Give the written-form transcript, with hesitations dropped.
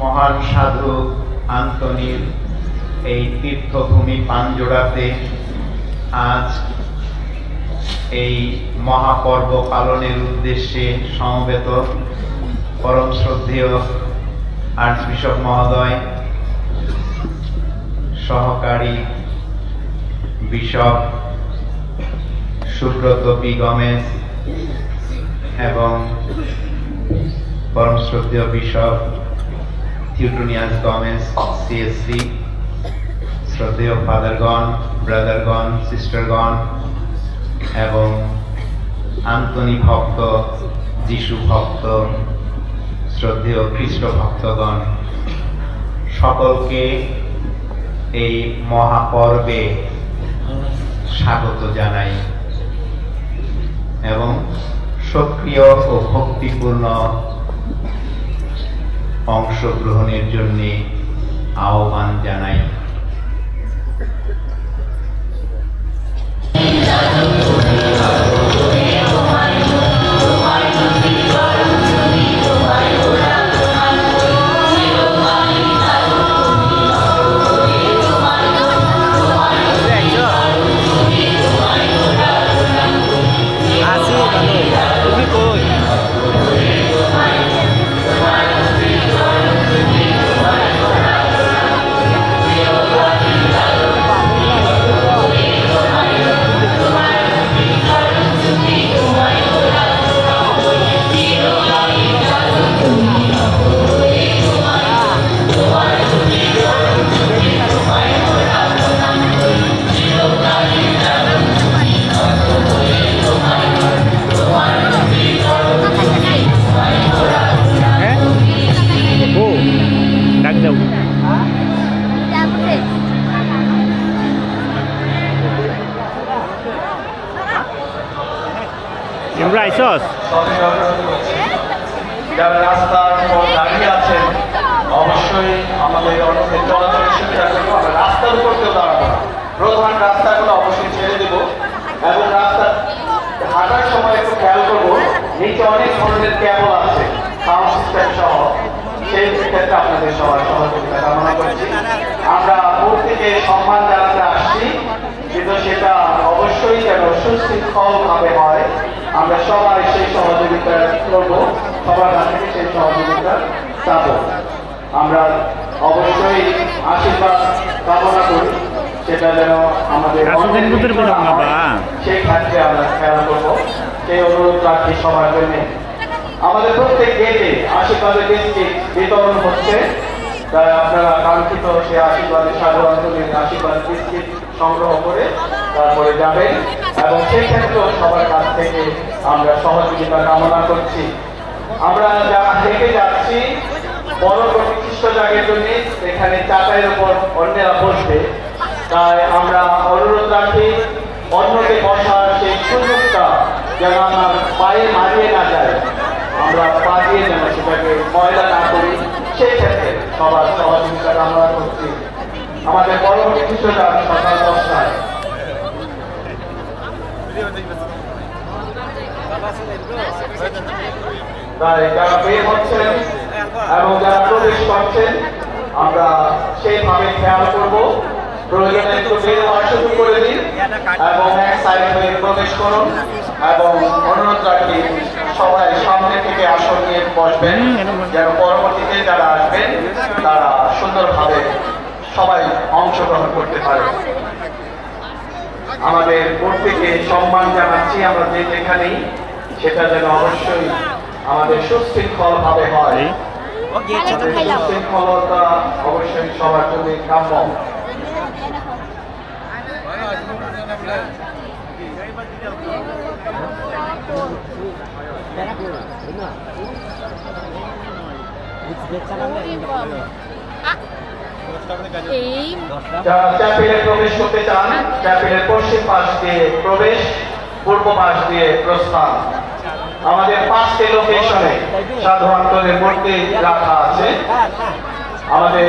মহান সাধু আন্তনির এই তীর্থভূমি পাঞ্জোড়াতে আজ এই মহাপর্ব পালনের উদ্দেশ্যে সমবেত পরম শ্রদ্ধেয় আর্চবিশপ মহোদয়, সহকারী বিশপ সুব্রত পি গমেজ এবং পরম শ্রদ্ধেয় বিশপ থিওটোনিয়াস গমেজ সিএসসি, শ্রদ্ধেয় ফাদারগণ, ব্রাদারগণ, সিস্টারগণ এবং আন্তনি ভক্ত, যিশু ভক্ত, শ্রদ্ধেয় খ্রিস্ট ভক্তগণ, সকলকে এই মহাপর্বে স্বাগত জানাই এবং সক্রিয় ও ভক্তিপূর্ণ অংশগ্রহণের জন্য আহ্বান জানাই। যারা রাস্তার উপর দাঁড়িয়ে আছেন, অবশ্যই আমাদের অনেকের চলাচলের সুবিধা করবো। আমরা রাস্তার উপর কেউ দাঁড়াবো না, প্রধান রাস্তাগুলো অবশ্যই ছেড়ে দেবো এবং রাস্তা হাঁটার সময় একটু খেয়াল করবো, নিচে অনেক ধরনের কেবল আছে সাউন্ড সিস্টেম সহ, সেই ক্ষেত্রে আপনাদের সবার সহযোগিতা কামনা করছি। আমরা মূর্তিকে সম্মান জানাতে আসছি, কিন্তু সেটা অবশ্যই যেন সুশৃঙ্খল ভাবে হয়। আমরা সবাই সেই সহযোগিতা করবো, সবার কাছ থেকে সেই সহযোগিতা চাবো। আমরা অবশ্যই আশীর্বাদ কামনা করি, সেটা যেন আমাদের সেই ক্ষেত্রে আমরা খেয়াল করবো, সেই অনুরোধ রাখি সবার জন্য। আমাদের প্রত্যেক গেটে আশীর্বাদের বিস্কিট বিতরণ হচ্ছে, তাই আপনারা কাঙ্ক্ষিত সেই আশীর্বাদের সাধু আন্তর্জাতিক আশীর্বাদ বিস্কিট সংগ্রহ করে তারপরে যাবেন এবং সেই ক্ষেত্রেও সবার কাছ থেকে আমরা সহযোগিতা কামনা করছি। আমরা যারা হেঁটে যাচ্ছি বড় প্রতিষ্ঠিত জায়গার জন্য এখানে চাটাইয়ের উপর অন্যেরা বসবে, তাই আমরা অনুরোধ রাখি অন্যকে বসার সেই সুযোগটা যেন আমার পায়ে মারিয়ে না যায়, আমরা পা দিয়ে যেন সেটাকে ময়লা না করি, সেই ক্ষেত্রে সবার সহযোগিতা কামনা করছি। আমাদের পরবর্তী কিছুটা সকাল 10টায়। তাই যারা বের হচ্ছেন এবং যারা প্রবেশ করছেন আমরা সেইভাবে খেয়াল করব, প্রয়োজনে একটু বের হওয়ার সুযোগ করে দিন এবং এক সাইড হয়ে প্রবেশ করুন এবং অনুরোধ রাখি সবাই সামনে থেকে আসন নিয়ে বসবেন, যেন পরবর্তীতে যারা আসবেন তারা সুন্দরভাবে সবাই অংশগ্রহণ করতে পারে। আমাদের মূর্তিকে সম্মান জানাচ্ছি আমরা যে যেখানেই, সেটা যেন অবশ্যই আমাদের সুশৃঙ্খল ভাবে হয়। সুশৃঙ্খলতা অবশ্যই সবার জন্য কাম্য। যারা চ্যাপেলে প্রবেশ করতে চান, চ্যাপেলের পশ্চিম পাশ দিয়ে প্রবেশ, পূর্ব পাশ দিয়ে প্রস্থান। আমাদের 5টি লোকেশনে সাধু আন্তনের মূর্তি রাখা আছে। আমাদের